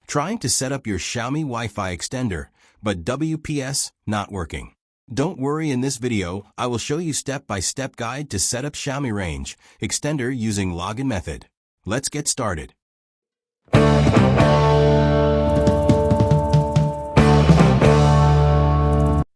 Trying to set up your Xiaomi Wi-Fi extender, but WPS not working. Don't worry, in this video, I will show you step-by-step guide to set up Xiaomi range extender using login method. Let's get started.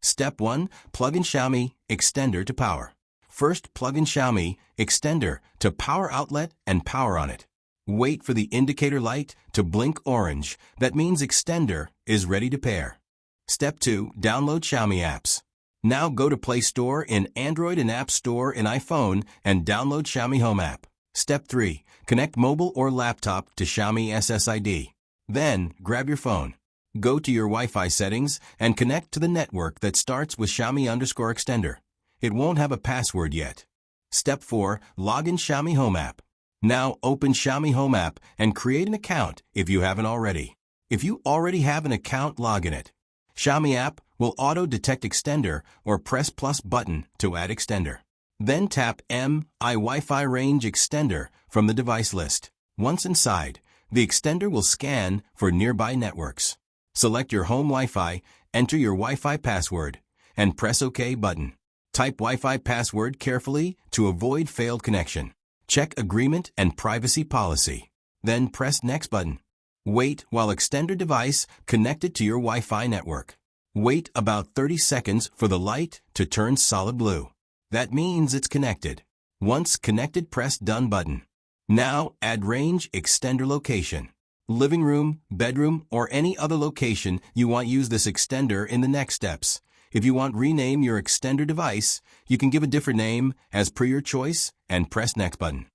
Step 1. Plug in Xiaomi extender to power. First, plug in Xiaomi extender to power outlet and power on it. Wait for the indicator light to blink orange. That means extender is ready to pair. Step 2. Download Xiaomi apps. Now go to Play Store in Android and App Store in iPhone and download Xiaomi Home app. Step 3. Connect mobile or laptop to Xiaomi SSID. Then, grab your phone. Go to your Wi-Fi settings and connect to the network that starts with Xiaomi_extender. It won't have a password yet. Step 4. Log in Xiaomi Home app. Now open Xiaomi Home app and create an account if you haven't already. If you already have an account, log in it. Xiaomi app will auto-detect extender or press plus button to add extender. Then tap MI Wi-Fi range extender from the device list. Once inside, the extender will scan for nearby networks. Select your home Wi-Fi, enter your Wi-Fi password, and press OK button. Type Wi-Fi password carefully to avoid failed connection. Check agreement and privacy policy. Then press Next button. Wait while extender device connected to your Wi-Fi network. Wait about 30 seconds for the light to turn solid blue. That means it's connected. Once connected, press Done button. Now add range extender location. Living room, bedroom, or any other location you want use this extender in the next steps. If you want rename your extender device, you can give a different name as per your choice and press Next button.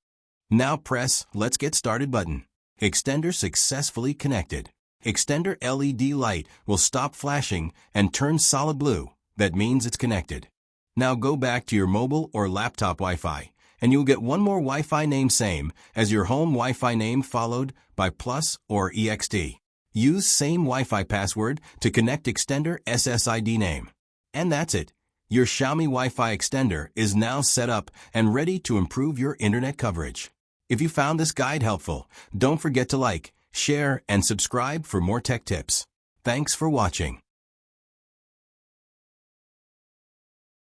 Now press Let's Get Started button. Extender successfully connected. Extender LED light will stop flashing and turn solid blue. That means it's connected. Now go back to your mobile or laptop Wi-Fi, and you'll get one more Wi-Fi name same as your home Wi-Fi name followed by plus or EXT. Use same Wi-Fi password to connect extender SSID name. And that's it. Your Xiaomi Wi-Fi extender is now set up and ready to improve your internet coverage. If you found this guide helpful, don't forget to like, share, and subscribe for more tech tips. Thanks for watching.